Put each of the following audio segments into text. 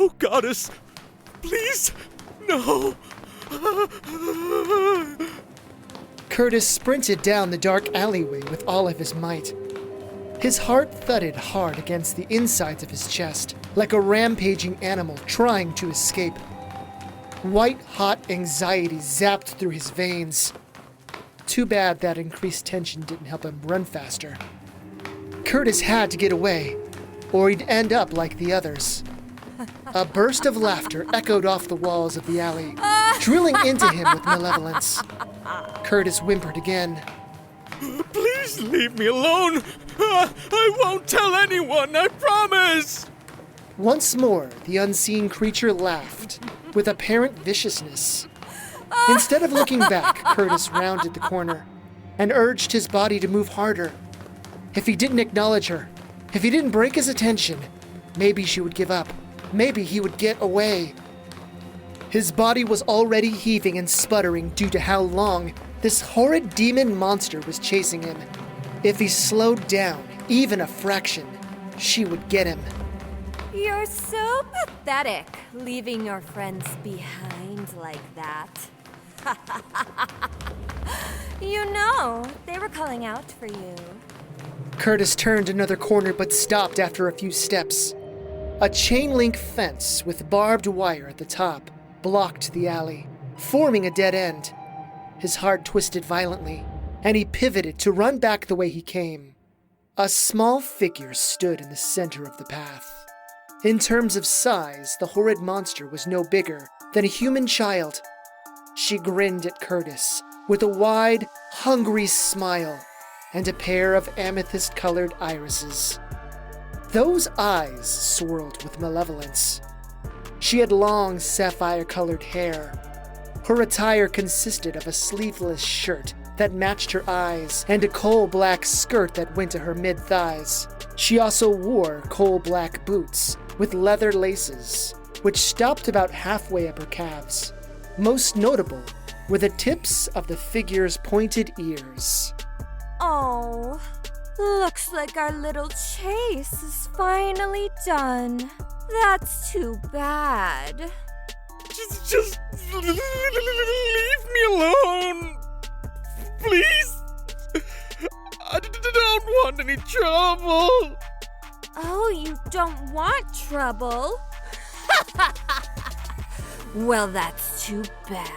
Oh, goddess! Please! No! Curtis sprinted down the dark alleyway with all of his might. His heart thudded hard against the insides of his chest, like a rampaging animal trying to escape. White-hot anxiety zapped through his veins. Too bad that increased tension didn't help him run faster. Curtis had to get away, or he'd end up like the others. A burst of laughter echoed off the walls of the alley, drilling into him with malevolence. Curtis whimpered again. Please leave me alone! I won't tell anyone, I promise! Once more, the unseen creature laughed, with apparent viciousness. Instead of looking back, Curtis rounded the corner and urged his body to move harder. If he didn't acknowledge her, if he didn't break his attention, maybe she would give up. Maybe he would get away. His body was already heaving and sputtering due to how long this horrid demon monster was chasing him. If he slowed down even a fraction, she would get him. You're so pathetic, leaving your friends behind like that. You know, they were calling out for you. Curtis turned another corner but stopped after a few steps. A chain-link fence with barbed wire at the top blocked the alley, forming a dead end. His heart twisted violently, and he pivoted to run back the way he came. A small figure stood in the center of the path. In terms of size, the horrid monster was no bigger than a human child. She grinned at Curtis with a wide, hungry smile and a pair of amethyst-colored irises. Those eyes swirled with malevolence. She had long, sapphire-colored hair. Her attire consisted of a sleeveless shirt that matched her eyes and a coal-black skirt that went to her mid-thighs. She also wore coal-black boots with leather laces, which stopped about halfway up her calves. Most notable were the tips of the figure's pointed ears. Oh, looks like our little chase is finally done. That's too bad. Just leave me alone! Please! I don't want any trouble! Oh, you don't want trouble? Well, that's too bad.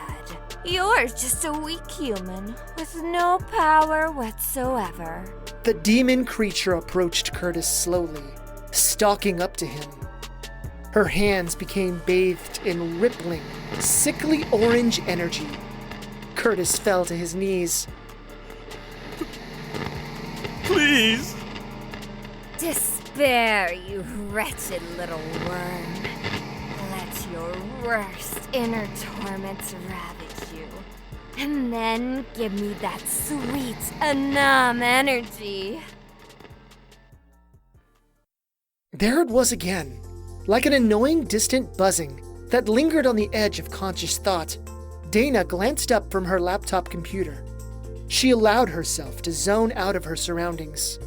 You're just a weak human with no power whatsoever. The demon creature approached Curtis slowly, stalking up to him. Her hands became bathed in rippling, sickly orange energy. Curtis fell to his knees. Please! Despair, you wretched little worm. Let your worst inner torments ravage you. And then give me that sweet, numb energy. There it was again, like an annoying distant buzzing that lingered on the edge of conscious thought. Dana glanced up from her laptop computer. She allowed herself to zone out of her surroundings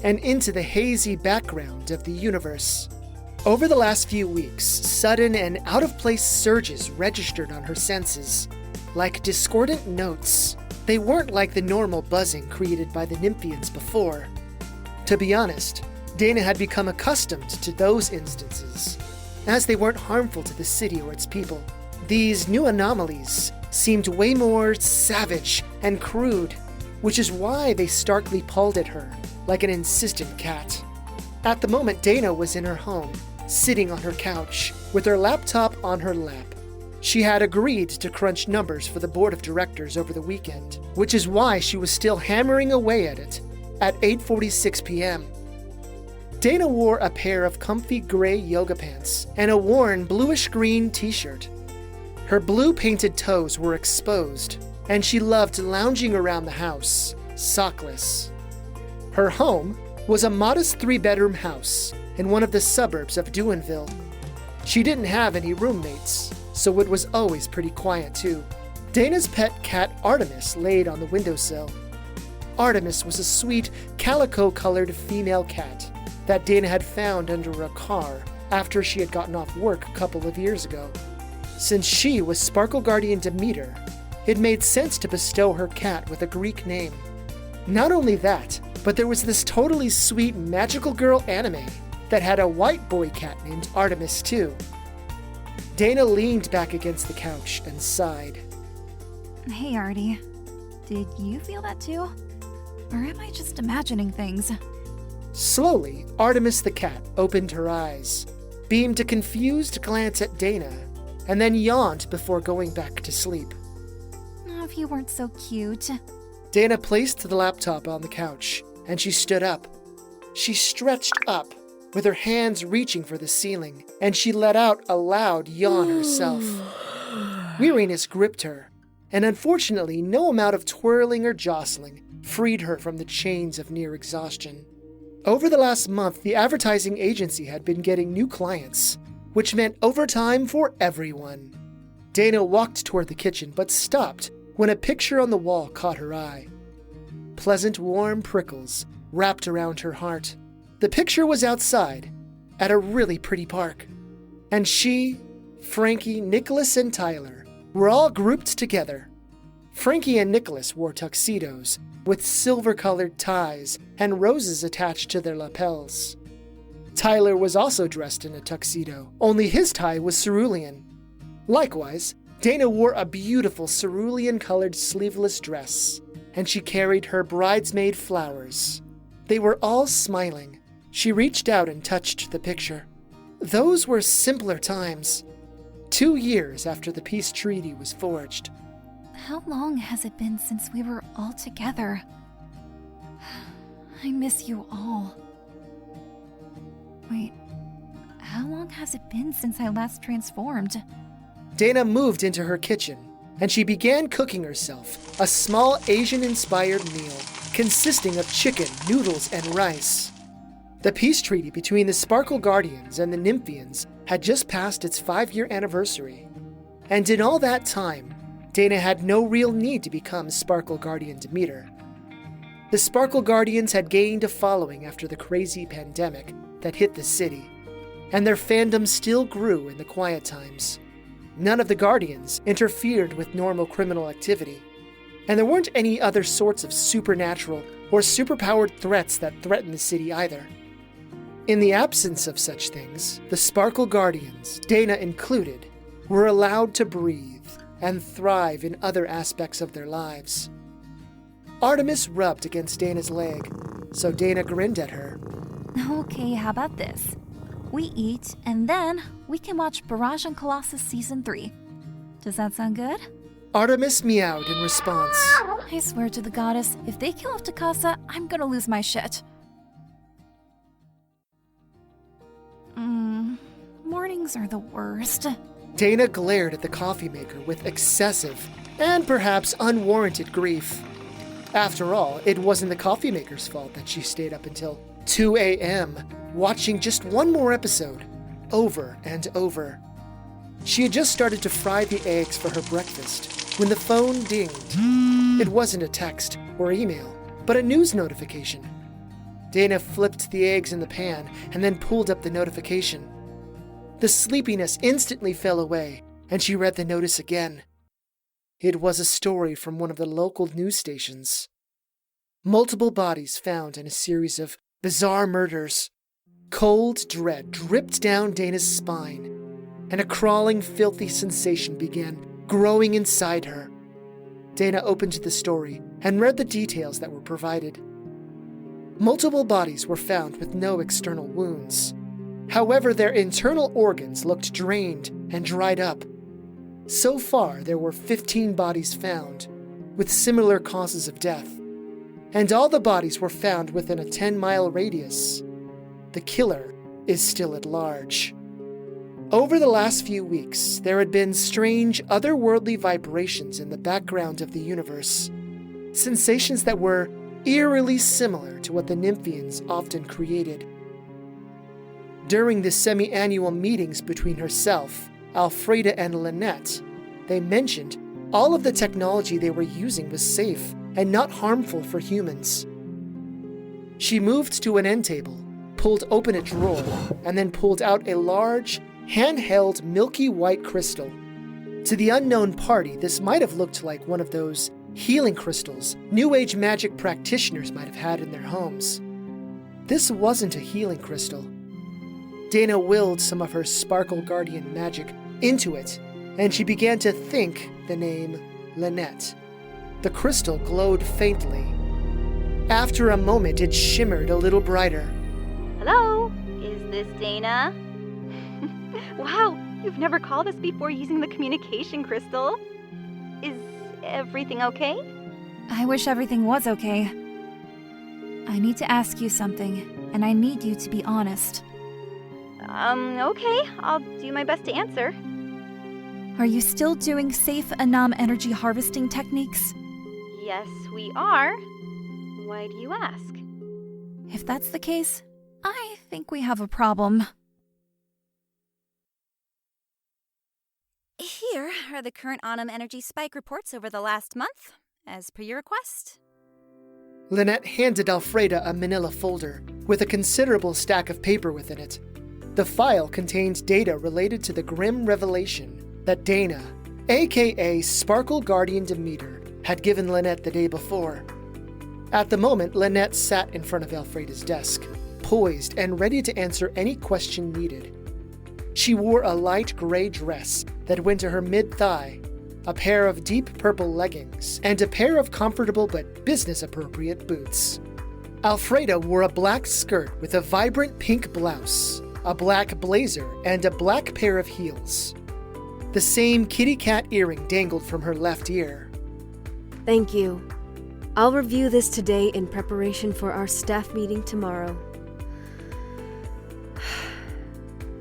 and into the hazy background of the universe. Over the last few weeks, sudden and out-of-place surges registered on her senses, like discordant notes. They weren't like the normal buzzing created by the Nymphians before. To be honest, Dana had become accustomed to those instances, as they weren't harmful to the city or its people. These new anomalies seemed way more savage and crude, which is why they starkly pulled at her like an insistent cat. At the moment, Dana was in her home, sitting on her couch, with her laptop on her lap. She had agreed to crunch numbers for the board of directors over the weekend, which is why she was still hammering away at it at 8:46 p.m. Dana wore a pair of comfy gray yoga pants and a worn bluish-green t-shirt. Her blue-painted toes were exposed, and she loved lounging around the house, sockless. Her home was a modest 3-bedroom house in one of the suburbs of Duinville. She didn't have any roommates, so it was always pretty quiet too. Dana's pet cat Artemis laid on the windowsill. Artemis was a sweet, calico-colored female cat that Dana had found under a car after she had gotten off work a couple of years ago. Since she was Sparkle Guardian Demeter, it made sense to bestow her cat with a Greek name. Not only that, but there was this totally sweet magical girl anime that had a white boy cat named Artemis too. Dana leaned back against the couch and sighed. Hey, Artie. Did you feel that too? Or am I just imagining things? Slowly, Artemis the cat opened her eyes, beamed a confused glance at Dana, and then yawned before going back to sleep. Oh, if you weren't so cute. Dana placed the laptop on the couch, and she stood up. She stretched up, with her hands reaching for the ceiling, and she let out a loud yawn herself. Weariness gripped her, and unfortunately no amount of twirling or jostling freed her from the chains of near exhaustion. Over the last month, the advertising agency had been getting new clients, which meant overtime for everyone. Dana walked toward the kitchen, but stopped when a picture on the wall caught her eye. Pleasant, warm prickles wrapped around her heart. The picture was outside, at a really pretty park. And she, Frankie, Nicholas, and Tyler were all grouped together. Frankie and Nicholas wore tuxedos with silver-colored ties and roses attached to their lapels. Tyler was also dressed in a tuxedo, only his tie was cerulean. Likewise, Dana wore a beautiful cerulean-colored sleeveless dress, and she carried her bridesmaid flowers. They were all smiling. She reached out and touched the picture. Those were simpler times. 2 years after the peace treaty was forged. How long has it been since we were all together? I miss you all. Wait, how long has it been since I last transformed? Dana moved into her kitchen, and she began cooking herself a small Asian-inspired meal consisting of chicken, noodles, and rice. The peace treaty between the Sparkle Guardians and the Nymphians had just passed its 5-year anniversary, and in all that time, Dana had no real need to become Sparkle Guardian Demeter. The Sparkle Guardians had gained a following after the crazy pandemic that hit the city, and their fandom still grew in the quiet times. None of the Guardians interfered with normal criminal activity, and there weren't any other sorts of supernatural or superpowered threats that threatened the city either. In the absence of such things, the Sparkle Guardians, Dana included, were allowed to breathe and thrive in other aspects of their lives. Artemis rubbed against Dana's leg, so Dana grinned at her. Okay, how about this? We eat, and then we can watch Barrage and Colossus Season 3. Does that sound good? Artemis meowed in response. I swear to the goddess, if they kill off Takasa, I'm gonna lose my shit. Mornings are the worst. Dana glared at the coffee maker with excessive and perhaps unwarranted grief. After all, it wasn't the coffee maker's fault that she stayed up until 2 a.m., watching just one more episode, over and over. She had just started to fry the eggs for her breakfast when the phone dinged. It wasn't a text or email, but a news notification. Dana flipped the eggs in the pan and then pulled up the notification. The sleepiness instantly fell away, and she read the notice again. It was a story from one of the local news stations. Multiple bodies found in a series of bizarre murders. Cold dread dripped down Dana's spine, and a crawling, filthy sensation began growing inside her. Dana opened the story and read the details that were provided. Multiple bodies were found with no external wounds. However, their internal organs looked drained and dried up. So far, there were 15 bodies found, with similar causes of death. And all the bodies were found within a 10-mile radius. The killer is still at large. Over the last few weeks, there had been strange, otherworldly vibrations in the background of the universe. Sensations that were eerily similar to what the Nymphians often created. During the semi-annual meetings between herself, Alfreda, and Linnet, they mentioned all of the technology they were using was safe and not harmful for humans. She moved to an end table, pulled open a drawer and then pulled out a large, handheld milky white crystal. To the unknown party, this might have looked like one of those healing crystals New Age magic practitioners might have had in their homes. This wasn't a healing crystal. Dana willed some of her Sparkle Guardian magic into it, and she began to think the name Linnet. The crystal glowed faintly. After a moment, it shimmered a little brighter. Hello? Is this Dana? Wow, you've never called us before using the communication crystal. Is everything okay? I wish everything was okay. I need to ask you something, and I need you to be honest. Okay. I'll do my best to answer. Are you still doing safe Anam energy harvesting techniques? Yes, we are. Why do you ask? If that's the case, I think we have a problem. Here are the current Anam energy spike reports over the last month, as per your request. Linnet handed Alfreda a manila folder with a considerable stack of paper within it. The file contained data related to the grim revelation that Dana, aka Sparkle Guardian Demeter, had given Linnet the day before. At the moment, Linnet sat in front of Alfreda's desk, poised and ready to answer any question needed. She wore a light gray dress that went to her mid-thigh, a pair of deep purple leggings, and a pair of comfortable but business-appropriate boots. Alfreda wore a black skirt with a vibrant pink blouse, a black blazer, and a black pair of heels. The same kitty cat earring dangled from her left ear. Thank you. I'll review this today in preparation for our staff meeting tomorrow.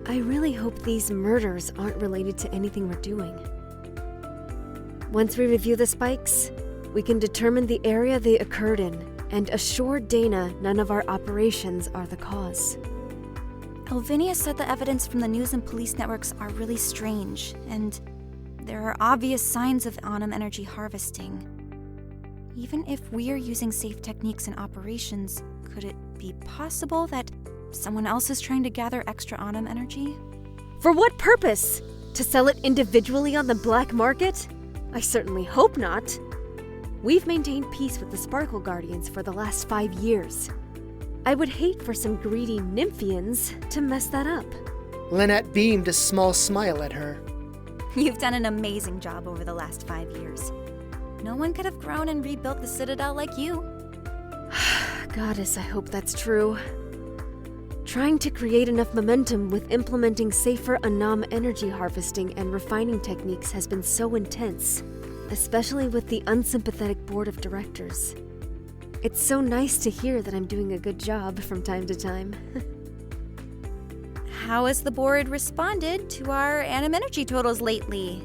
I really hope these murders aren't related to anything we're doing. Once we review the spikes, we can determine the area they occurred in and assure Dana none of our operations are the cause. Elvinia said the evidence from the news and police networks are really strange, and there are obvious signs of Anam energy harvesting. Even if we're using safe techniques in operations, could it be possible that someone else is trying to gather extra Anam energy? For what purpose? To sell it individually on the black market? I certainly hope not. We've maintained peace with the Sparkle Guardians for the last 5 years. I would hate for some greedy Nymphians to mess that up. Linnet beamed a small smile at her. You've done an amazing job over the last 5 years. No one could have grown and rebuilt the Citadel like you. Goddess, I hope that's true. Trying to create enough momentum with implementing safer Anam energy harvesting and refining techniques has been so intense, especially with the unsympathetic board of directors. It's so nice to hear that I'm doing a good job from time to time. How has the board responded to our Anam energy totals lately?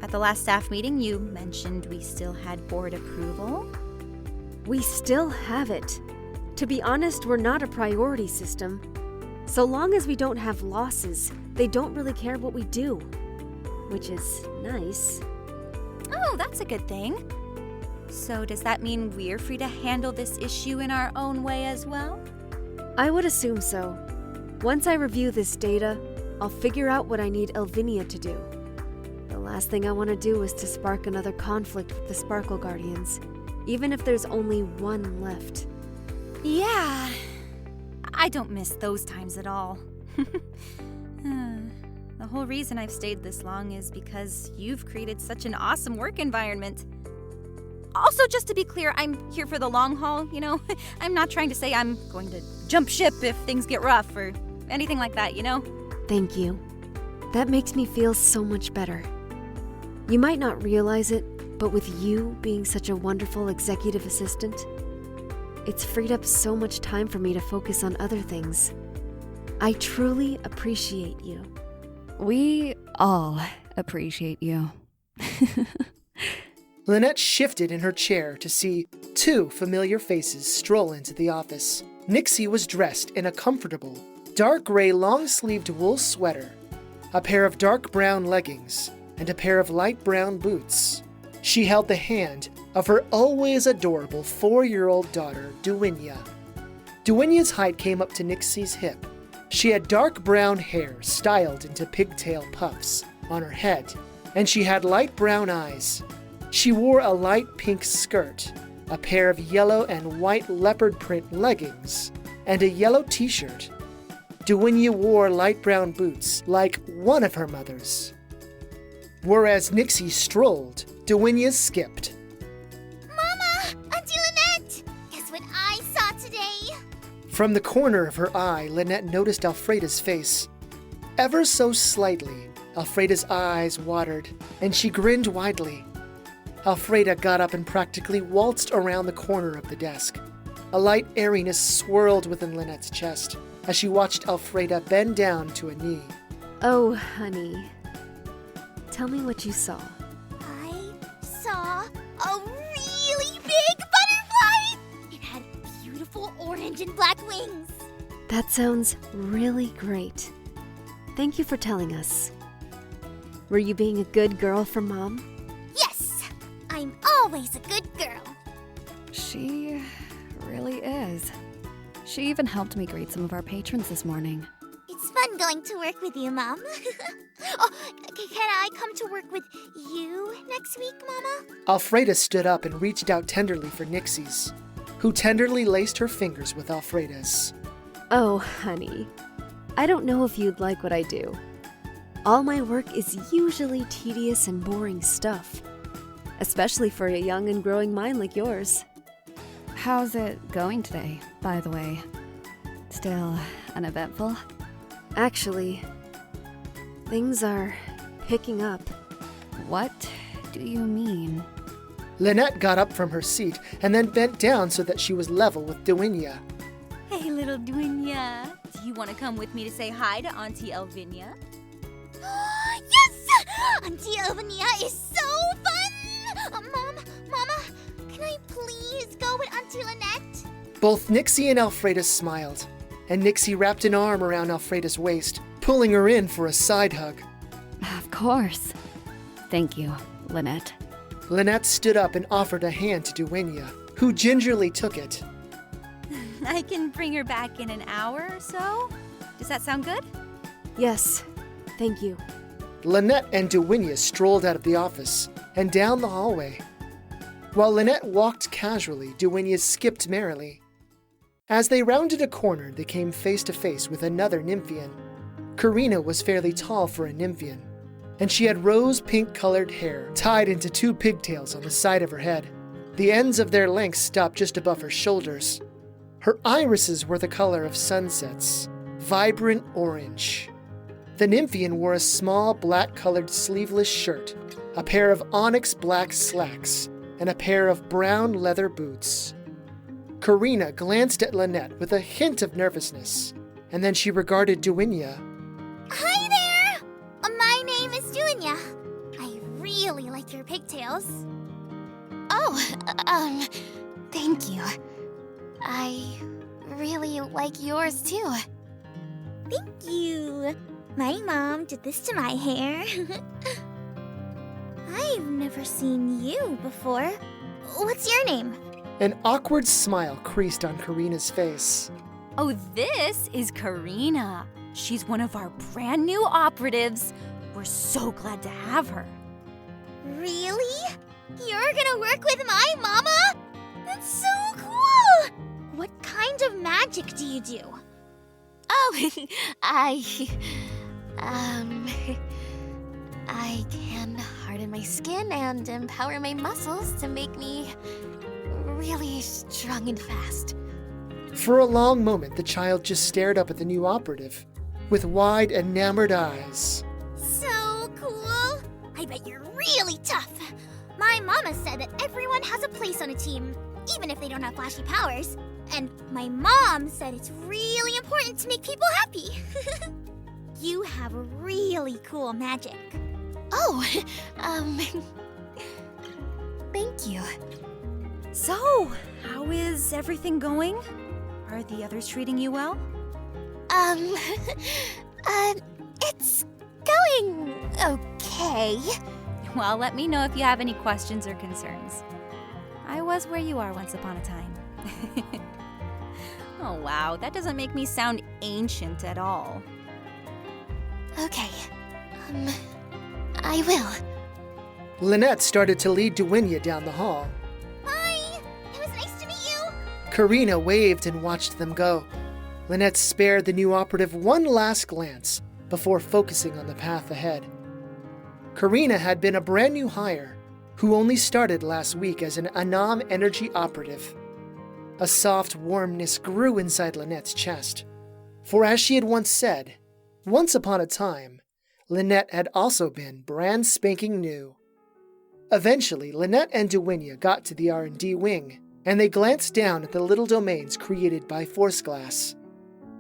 At the last staff meeting, you mentioned we still had board approval. We still have it. To be honest, we're not a priority system. So long as we don't have losses, they don't really care what we do. Which is nice. Oh, that's a good thing. So does that mean we're free to handle this issue in our own way as well? I would assume so. Once I review this data, I'll figure out what I need Elvinia to do. The last thing I want to do is to spark another conflict with the Sparkle Guardians, even if there's only one left. Yeah, I don't miss those times at all. The whole reason I've stayed this long is because you've created such an awesome work environment. Also, just to be clear, I'm here for the long haul, you know? I'm not trying to say I'm going to jump ship if things get rough or anything like that, you know? Thank you. That makes me feel so much better. You might not realize it, but with you being such a wonderful executive assistant, it's freed up so much time for me to focus on other things. I truly appreciate you. We all appreciate you. Linnet shifted in her chair to see 2 familiar faces stroll into the office. Nixie was dressed in a comfortable, dark gray long-sleeved wool sweater, a pair of dark brown leggings, and a pair of light brown boots. She held the hand of her always adorable 4-year-old daughter, Duinya. Duinya's height came up to Nixie's hip. She had dark brown hair styled into pigtail puffs on her head, and she had light brown eyes. She wore a light pink skirt, a pair of yellow and white leopard print leggings, and a yellow t-shirt. Duinya wore light brown boots like one of her mother's. Whereas Nixie strolled, Duinya skipped. Mama! Auntie Linnet! Guess what I saw today? From the corner of her eye, Linnet noticed Alfreda's face. Ever so slightly, Alfreda's eyes watered, and she grinned widely. Alfreda got up and practically waltzed around the corner of the desk. A light airiness swirled within Linnet's chest as she watched Alfreda bend down to a knee. Oh, honey. Tell me what you saw. I saw a really big butterfly! It had beautiful orange and black wings. That sounds really great. Thank you for telling us. Were you being a good girl for Mom? Yes! I'm always a good girl. She really is. She even helped me greet some of our patrons this morning. It's fun going to work with you, Mom. Oh, can I come to work with you next week, Mama? Alfreda stood up and reached out tenderly for Nixie's, who tenderly laced her fingers with Alfreda's. Oh, honey. I don't know if you'd like what I do. All my work is usually tedious and boring stuff, especially for a young and growing mind like yours. How's it going today, by the way? Still uneventful? Actually, things are picking up. What do you mean? Linnet got up from her seat and then bent down so that she was level with Duinya. Hey, little Duinya. Do you want to come with me to say hi to Auntie Elvinia? Yes! Auntie Elvinia is so fun! Mama, can I please go with Auntie Linnet? Both Nixie and Alfreda smiled, and Nixie wrapped an arm around Alfreda's waist, pulling her in for a side hug. Of course. Thank you, Linnet. Linnet stood up and offered a hand to Duinya, who gingerly took it. I can bring her back in an hour or so. Does that sound good? Yes, thank you. Linnet and Duinya strolled out of the office and down the hallway. While Linnet walked casually, Duinya skipped merrily. As they rounded a corner, they came face to face with another Nymphian. Karina was fairly tall for a Nymphian, and she had rose-pink-colored hair tied into two pigtails on the side of her head. The ends of their length stopped just above her shoulders. Her irises were the color of sunsets, vibrant orange. The Nymphian wore a small black-colored sleeveless shirt, a pair of onyx black slacks, and a pair of brown leather boots. Karina glanced at Linnet with a hint of nervousness, and then she regarded Duinya. Hi there! My name is Duinya. I really like your pigtails. Oh, thank you. I really like yours too. Thank you. My mom did this to my hair. I've never seen you before. What's your name? An awkward smile creased on Karina's face. Oh, this is Karina. She's one of our brand new operatives. We're so glad to have her. Really? You're gonna work with my mama? That's so cool! What kind of magic do you do? Oh, I can harden my skin and empower my muscles to make me really strong and fast. For a long moment, the child just stared up at the new operative with wide, enamored eyes. So cool! I bet you're really tough. My mama said that everyone has a place on a team, even if they don't have flashy powers. And my mom said it's really important to make people happy. You have really cool magic. Oh, thank you. So, how is everything going? Are the others treating you well? It's going okay. Well, let me know if you have any questions or concerns. I was where you are once upon a time. Oh wow, that doesn't make me sound ancient at all. Okay. I will. Linnet started to lead Duinya down the hall. Bye! It was nice to meet you! Karina waved and watched them go. Linnet spared the new operative one last glance before focusing on the path ahead. Karina had been a brand new hire who only started last week as an Anam energy operative. A soft warmness grew inside Lynette's chest. For as she had once said, once upon a time, Linnet had also been brand spanking new. Eventually, Linnet and Duinya got to the R&D wing, and they glanced down at the little domains created by Force Glass.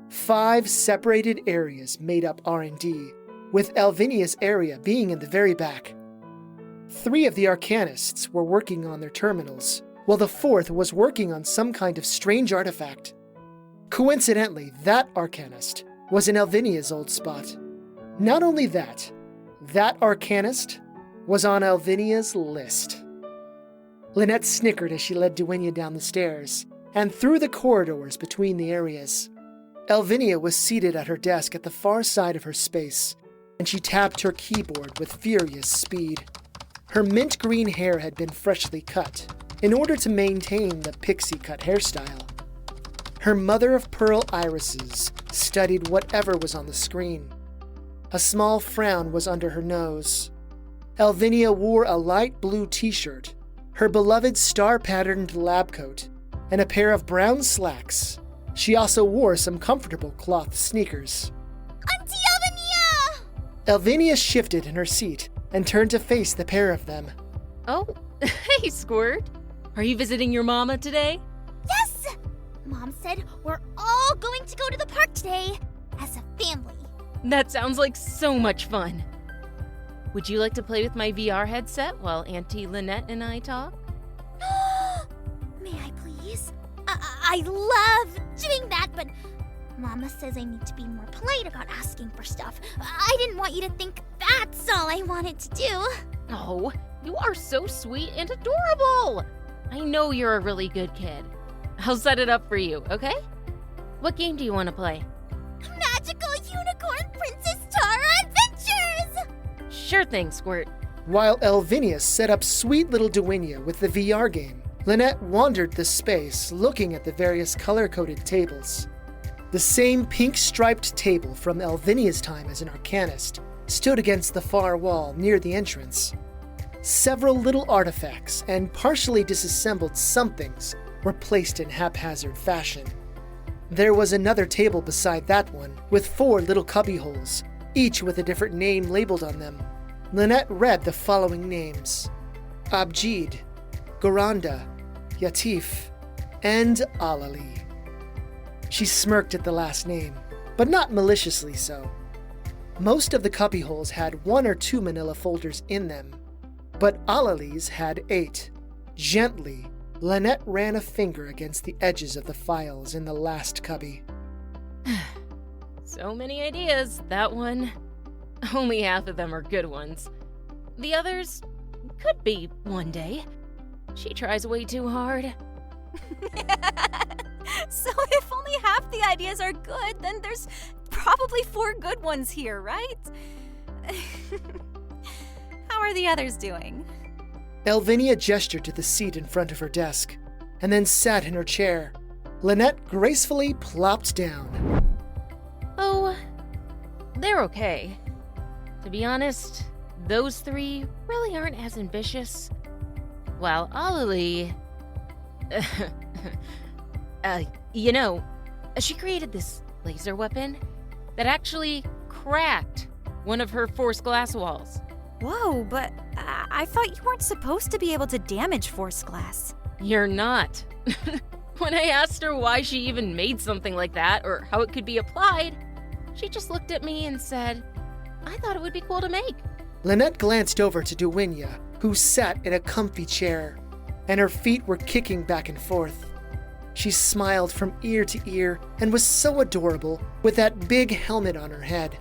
5 separated areas made up R&D, with Elvinia's area being in the very back. 3 of the Arcanists were working on their terminals, while the 4th was working on some kind of strange artifact. Coincidentally, that Arcanist was in Elvinia's old spot. Not only that Arcanist was on Elvinia's list. Linnet snickered as she led Duinya down the stairs and through the corridors between the areas. Elvinia was seated at her desk at the far side of her space, and she tapped her keyboard with furious speed. Her mint green hair had been freshly cut in order to maintain the pixie cut hairstyle. Her mother of pearl irises studied whatever was on the screen. A small frown was under her nose. Elvinia wore a light blue t-shirt, her beloved star-patterned lab coat, and a pair of brown slacks. She also wore some comfortable cloth sneakers. Auntie Elvinia! Elvinia shifted in her seat and turned to face the pair of them. Oh, hey, Squirt. Are you visiting your mama today? Yes! Mom said we're all going to go to the park today as a family. That sounds like so much fun. Would you like to play with my VR headset while Auntie Linnet and I talk? May I please? I love doing that, but Mama says I need to be more polite about asking for stuff. I didn't want you to think that's all I wanted to do. Oh, you are so sweet and adorable. I know you're a really good kid. I'll set it up for you, okay? What game do you want to play? Magical Unicorn Princess Tara Adventures! Sure thing, Squirt. While Elvinia set up sweet little Duinya with the VR game, Linnet wandered the space looking at the various color-coded tables. The same pink-striped table from Elvinia's time as an Arcanist stood against the far wall near the entrance. Several little artifacts and partially disassembled somethings were placed in haphazard fashion. There was another table beside that one with 4 little cubbyholes, each with a different name labeled on them. Linnet read the following names: Abjid, Goranda, Yatif, and Alali. She smirked at the last name, but not maliciously so. Most of the cubbyholes had 1 or 2 manila folders in them, but Alali's had 8. Gently, Linnet ran a finger against the edges of the files in the last cubby. So many ideas, that one. Only half of them are good ones. The others could be one day. She tries way too hard. So if only half the ideas are good, then there's probably 4 good ones here, right? How are the others doing? Elvinia gestured to the seat in front of her desk, and then sat in her chair. Linnet gracefully plopped down. Oh, they're okay. To be honest, those 3 really aren't as ambitious. While Alali... she created this laser weapon that actually cracked one of her force glass walls. Whoa, but I thought you weren't supposed to be able to damage force glass. You're not. When I asked her why she even made something like that or how it could be applied, she just looked at me and said, I thought it would be cool to make. Linnet glanced over to Duinya, who sat in a comfy chair, and her feet were kicking back and forth. She smiled from ear to ear and was so adorable with that big helmet on her head.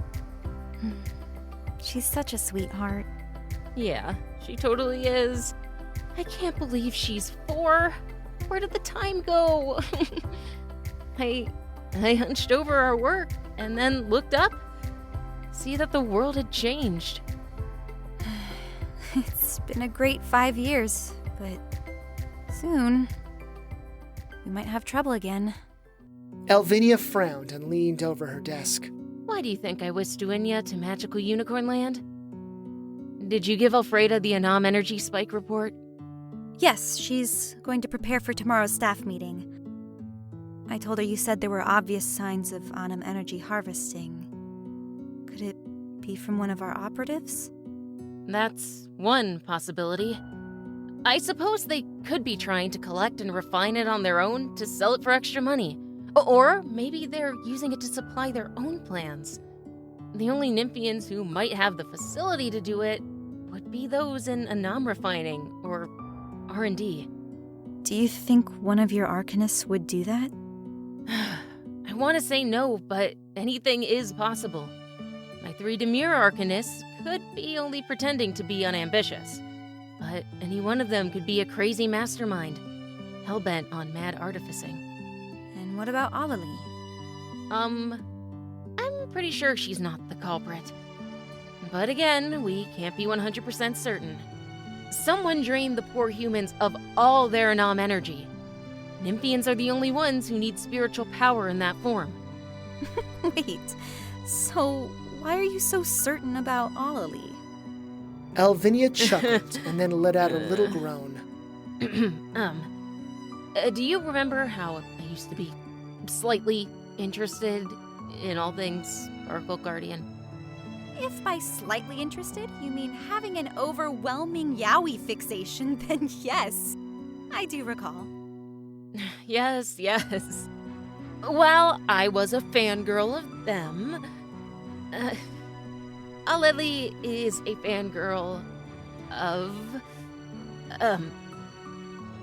She's such a sweetheart. Yeah, she totally is. I can't believe she's 4. Where did the time go? I hunched over our work and then looked up, see that the world had changed. It's been a great 5 years, but soon we might have trouble again. Elvinia frowned and leaned over her desk. Why do you think I whisked Duinya to magical unicorn land? Did you give Alfreda the Anam energy spike report? Yes, she's going to prepare for tomorrow's staff meeting. I told her you said there were obvious signs of Anam energy harvesting. Could it be from one of our operatives? That's one possibility. I suppose they could be trying to collect and refine it on their own to sell it for extra money. Or maybe they're using it to supply their own plans. The only Nymphians who might have the facility to do it would be those in Anam refining or R&D. Do you think one of your Arcanists would do that? I want to say no, but anything is possible. My 3 demure Arcanists could be only pretending to be unambitious, but any one of them could be a crazy mastermind, hellbent on mad artificing. And what about Alali? I'm pretty sure she's not the culprit. But again, we can't be 100% certain. Someone drained the poor humans of all their Anam energy. Nymphians are the only ones who need spiritual power in that form. Wait, so why are you so certain about Alali? Elvinia chuckled and then let out a little groan. Do you remember how I used to be slightly interested in all things Sparkle Guardian? If by slightly interested, you mean having an overwhelming yaoi fixation, then yes, I do recall. Yes. Well, I was a fangirl of them. Alali is a fangirl of...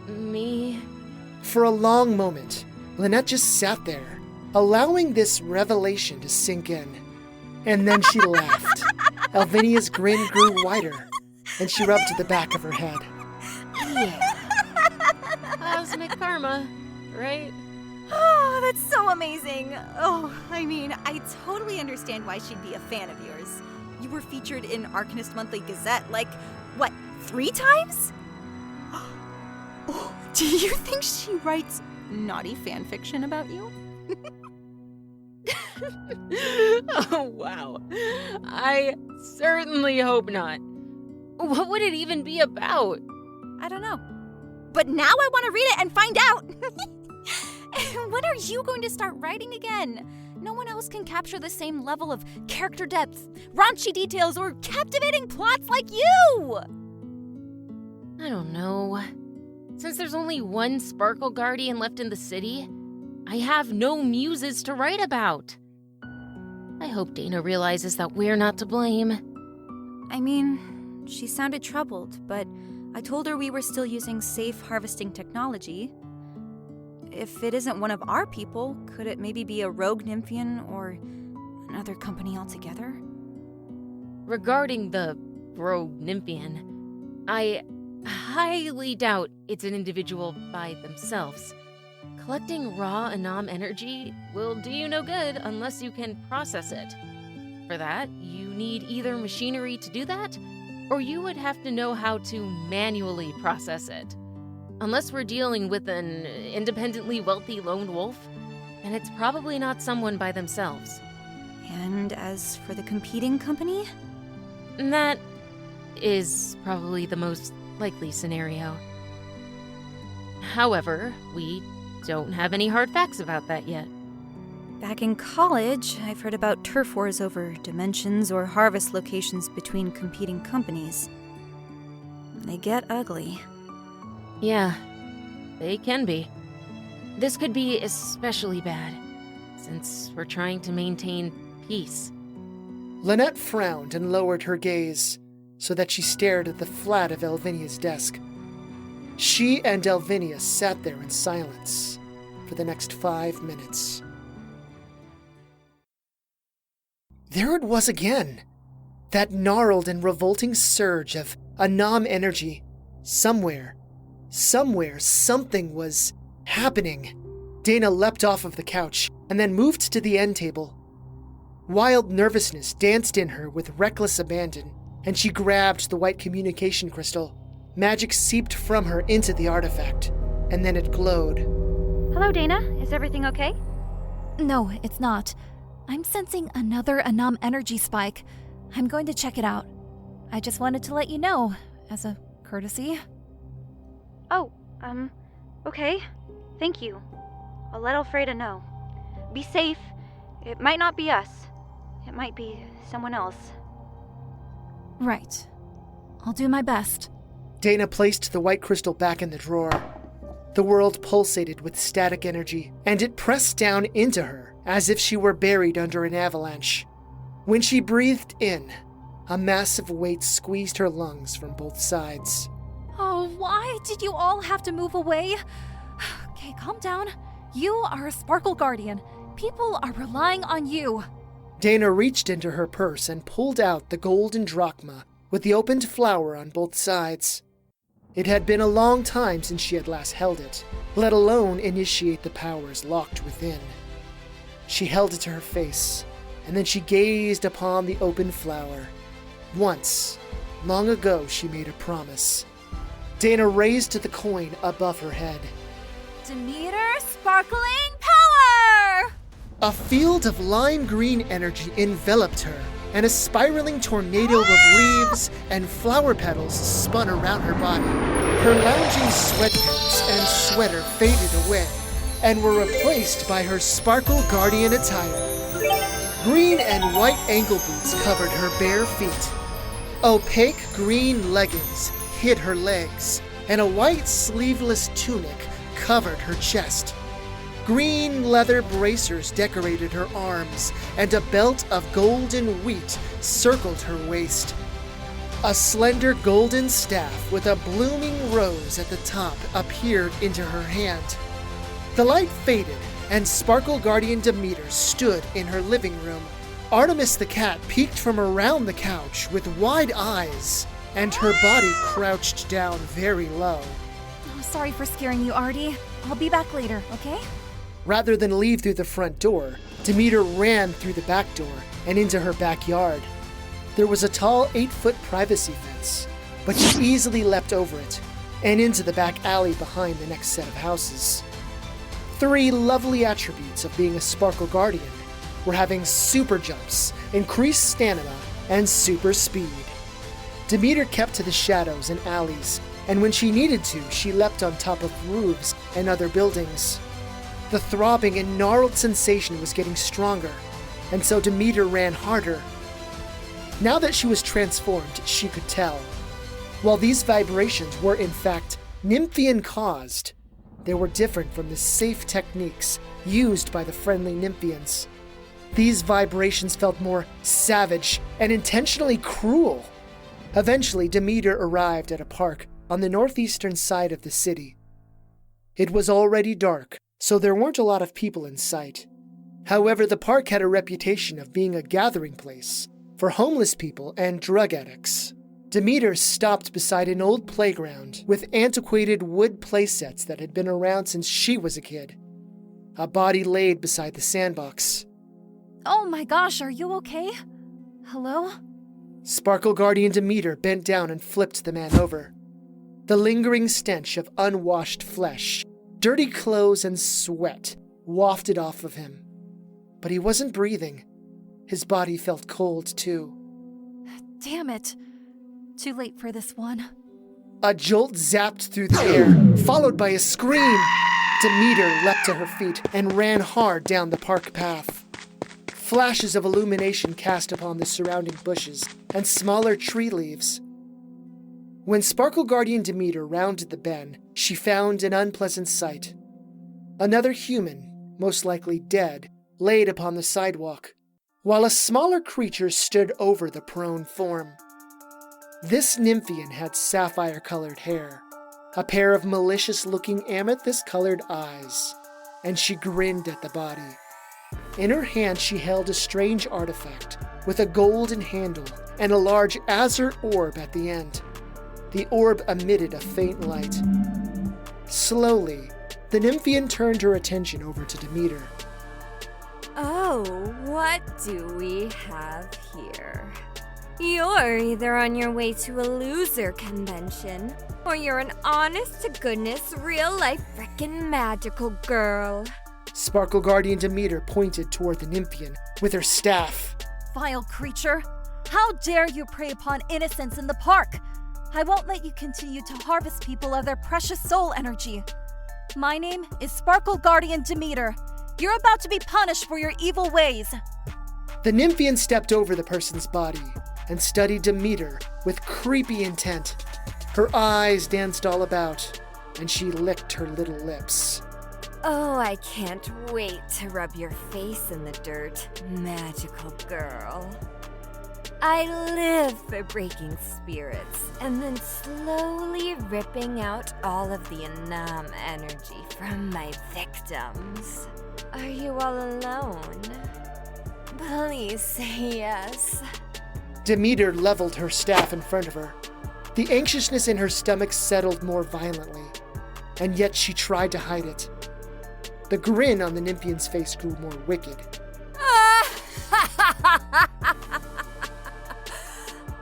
me. For a long moment, Linnet just sat there, allowing this revelation to sink in. And then she laughed. Elvinia's grin grew wider, and she rubbed the back of her head. Yeah. Cosmic karma, right? Oh, that's so amazing. Oh, I mean, I totally understand why she'd be a fan of yours. You were featured in Arcanist Monthly Gazette, 3 times? Oh, do you think she writes naughty fan fiction about you? Oh, wow. I certainly hope not. What would it even be about? I don't know. But now I want to read it and find out. When are you going to start writing again? No one else can capture the same level of character depth, raunchy details, or captivating plots like you! I don't know. Since there's only one Sparkle Guardian left in the city, I have no muses to write about. I hope Dana realizes that we're not to blame. I mean, she sounded troubled, but I told her we were still using safe harvesting technology. If it isn't one of our people, could it maybe be a rogue Nymphian or another company altogether? Regarding the rogue Nymphian, I highly doubt it's an individual by themselves. Collecting raw Anam energy will do you no good unless you can process it. For that, you need either machinery to do that, or you would have to know how to manually process it. Unless we're dealing with an independently wealthy lone wolf, and it's probably not someone by themselves. And as for the competing company? That is probably the most likely scenario. However, we don't have any hard facts about that yet. Back in college, I've heard about turf wars over dimensions or harvest locations between competing companies. They get ugly. Yeah, they can be. This could be especially bad, since we're trying to maintain peace. Linnet frowned and lowered her gaze so that she stared at the flat of Elvinia's desk. She and Elvinia sat there in silence for the next 5 minutes. There it was again, that gnarled and revolting surge of Anam energy. Somewhere, something was happening. Dana leapt off of the couch and then moved to the end table. Wild nervousness danced in her with reckless abandon, and she grabbed the white communication crystal. Magic seeped from her into the artifact, and then it glowed. Hello, Dana. Is everything okay? No, it's not. I'm sensing another Anam energy spike. I'm going to check it out. I just wanted to let you know, as a courtesy. Oh, okay. Thank you. I'll let Alfreda know. Be safe. It might not be us. It might be someone else. Right. I'll do my best. Dana placed the white crystal back in the drawer. The world pulsated with static energy, and it pressed down into her as if she were buried under an avalanche. When she breathed in, a massive weight squeezed her lungs from both sides. Oh, why did you all have to move away? Okay, calm down. You are a Sparkle Guardian. People are relying on you. Dana reached into her purse and pulled out the golden drachma with the opened flower on both sides. It had been a long time since she had last held it, let alone initiate the powers locked within. She held it to her face, and then she gazed upon the open flower. Once, long ago, she made a promise. Dana raised the coin above her head. Demeter Sparkling Power! A field of lime green energy enveloped her, and a spiraling tornado of leaves and flower petals spun around her body. Her lounging sweatpants and sweater faded away, and were replaced by her Sparkle Guardian attire. Green and white ankle boots covered her bare feet. Opaque green leggings hid her legs, and a white sleeveless tunic covered her chest. Green leather bracers decorated her arms, and a belt of golden wheat circled her waist. A slender golden staff with a blooming rose at the top appeared into her hand. The light faded, and Sparkle Guardian Demeter stood in her living room. Artemis the cat peeked from around the couch with wide eyes, and her body crouched down very low. Oh, sorry for scaring you, Artie. I'll be back later, okay? Rather than leave through the front door, Demeter ran through the back door and into her backyard. There was a tall 8-foot privacy fence, but she easily leapt over it and into the back alley behind the next set of houses. 3 lovely attributes of being a Sparkle Guardian were having super jumps, increased stamina, and super speed. Demeter kept to the shadows and alleys, and when she needed to, she leapt on top of roofs and other buildings. The throbbing and gnarled sensation was getting stronger, and so Demeter ran harder. Now that she was transformed, she could tell. While these vibrations were in fact Nymphian-caused, they were different from the safe techniques used by the friendly Nymphians. These vibrations felt more savage and intentionally cruel. Eventually, Demeter arrived at a park on the northeastern side of the city. It was already dark, so there weren't a lot of people in sight. However, the park had a reputation of being a gathering place for homeless people and drug addicts. Demeter stopped beside an old playground with antiquated wood playsets that had been around since she was a kid. A body laid beside the sandbox. Oh my gosh, are you okay? Hello? Sparkle Guardian Demeter bent down and flipped the man over. The lingering stench of unwashed flesh, dirty clothes, and sweat wafted off of him. But he wasn't breathing. His body felt cold, too. Damn it. Too late for this one. A jolt zapped through the air, followed by a scream. Demeter leapt to her feet and ran hard down the park path. Flashes of illumination cast upon the surrounding bushes and smaller tree leaves. When Sparkle Guardian Demeter rounded the bend, she found an unpleasant sight. Another human, most likely dead, laid upon the sidewalk, while a smaller creature stood over the prone form. This Nymphian had sapphire-colored hair, a pair of malicious-looking amethyst-colored eyes, and she grinned at the body. In her hand she held a strange artifact with a golden handle and a large azure orb at the end. The orb emitted a faint light. Slowly, The Nymphian turned her attention over to Demeter. Oh, what do we have here? You're either on your way to a loser convention, or you're an honest-to-goodness, real-life frickin' magical girl. Sparkle Guardian Demeter pointed toward the Nymphian with her staff. Vile creature! How dare you prey upon innocents in the park! I won't let you continue to harvest people of their precious soul energy. My name is Sparkle Guardian Demeter. You're about to be punished for your evil ways. The Nymphian stepped over the person's body and studied Demeter with creepy intent. Her eyes danced all about, and she licked her little lips. Oh, I can't wait to rub your face in the dirt, magical girl. I live for breaking spirits and then slowly ripping out all of the Anam energy from my victims. Are you all alone? Please say yes. Demeter leveled her staff in front of her. The anxiousness in her stomach settled more violently, and yet she tried to hide it. The grin on the Nymphian's face grew more wicked.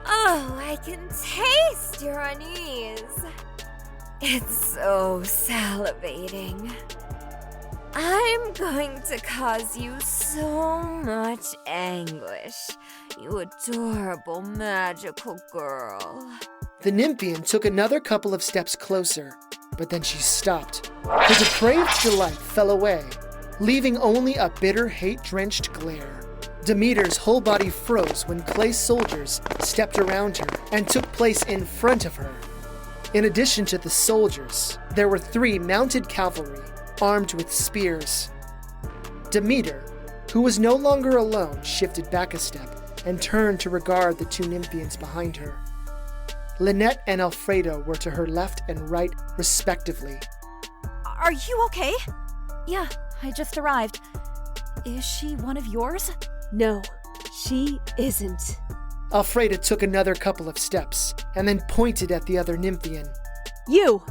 Oh, I can taste your unease. It's so salivating. I'm going to cause you so much anguish, you adorable magical girl. The Nymphian took another couple of steps closer, but then she stopped. Her depraved delight fell away, leaving only a bitter hate-drenched glare. Demeter's whole body froze when clay soldiers stepped around her and took place in front of her. In addition to the soldiers, there were 3 mounted cavalry, armed with spears. Demeter, who was no longer alone, shifted back a step and turned to regard the 2 Nymphians behind her. Linnet and Alfreda were to her left and right, respectively. Are you okay? Yeah, I just arrived. Is she one of yours? No, she isn't. Alfreda took another couple of steps and then pointed at the other Nymphian. You!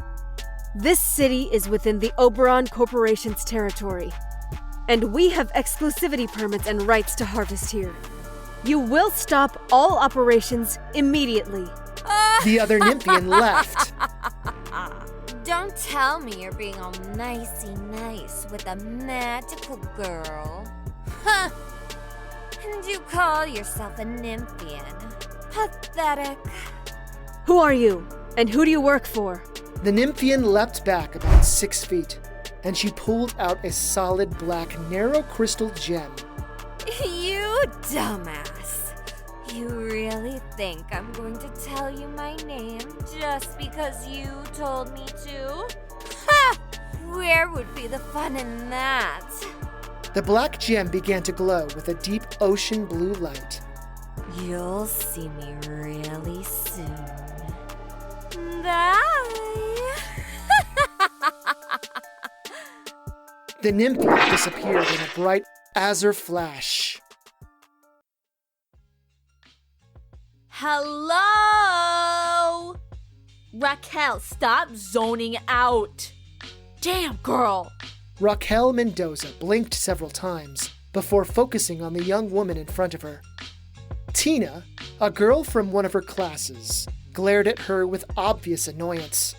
This city is within the Oberon Corporation's territory, and we have exclusivity permits and rights to harvest here. You will stop all operations immediately. The other Nymphian laughed. Don't tell me you're being all nicey nice with a magical girl. Huh. And you call yourself a Nymphian. Pathetic. Who are you? And who do you work for? The Nymphian leapt back about 6 feet, and she pulled out a solid black narrow crystal gem. You dumbass. You really think I'm going to tell you my name just because you told me to? Ha! Where would be the fun in that? The black gem began to glow with a deep ocean blue light. You'll see me really soon. Bye! The Nymphian disappeared in a bright azure flash. Hello? Raquel, stop zoning out. Damn, girl. Raquel Mendoza blinked several times before focusing on the young woman in front of her. Tina, a girl from one of her classes, glared at her with obvious annoyance.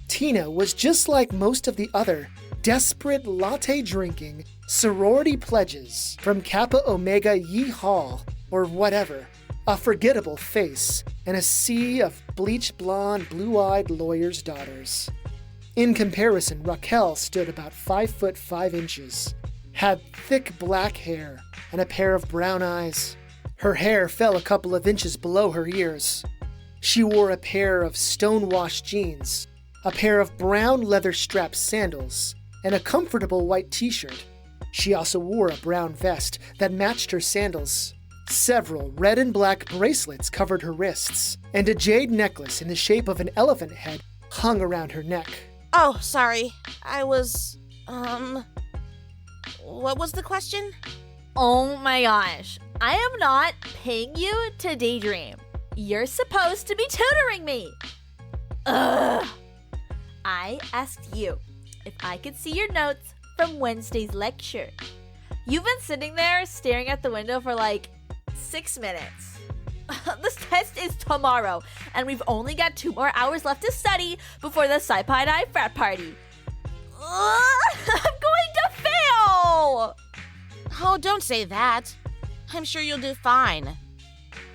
Tina was just like most of the other desperate latte-drinking sorority pledges from Kappa Omega Yi Hall or whatever. A forgettable face and a sea of bleach blonde, blue-eyed lawyers' daughters. In comparison, Raquel stood about 5 foot 5 inches, had thick black hair and a pair of brown eyes. Her hair fell a couple of inches below her ears. She wore a pair of stone-washed jeans, a pair of brown leather-strapped sandals, and a comfortable white t-shirt. She also wore a brown vest that matched her sandals. Several red and black bracelets covered her wrists, and a jade necklace in the shape of an elephant head hung around her neck. Oh, sorry. I was, what was the question? Oh my gosh. I am not paying you to daydream. You're supposed to be tutoring me. Ugh. I asked you if I could see your notes from Wednesday's lecture. You've been sitting there staring at the window for like 6 minutes. This test is tomorrow, and we've only got 2 more hours left to study before the Sci-Pi frat party. I'm going to fail! Oh, don't say that. I'm sure you'll do fine.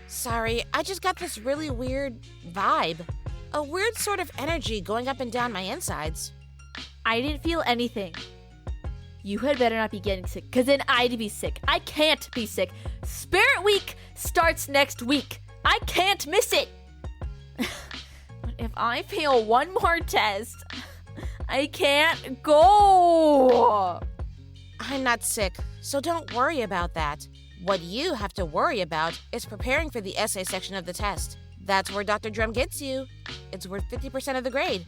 Sorry, I just got this really weird vibe. A weird sort of energy going up and down my insides. I didn't feel anything. You had better not be getting sick, because then I'd be sick. I can't be sick. Spirit Week starts next week. I can't miss it. If I fail one more test, I can't go. I'm not sick, so don't worry about that. What you have to worry about is preparing for the essay section of the test. That's where Dr. Drum gets you. It's worth 50% of the grade.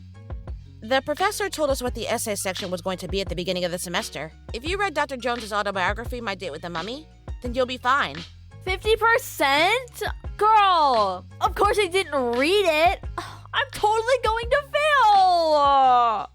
The professor told us what the essay section was going to be at the beginning of the semester. If you read Dr. Jones's autobiography, My Date with the Mummy, then you'll be fine. 50%? Girl, of course I didn't read it. I'm totally going to fail.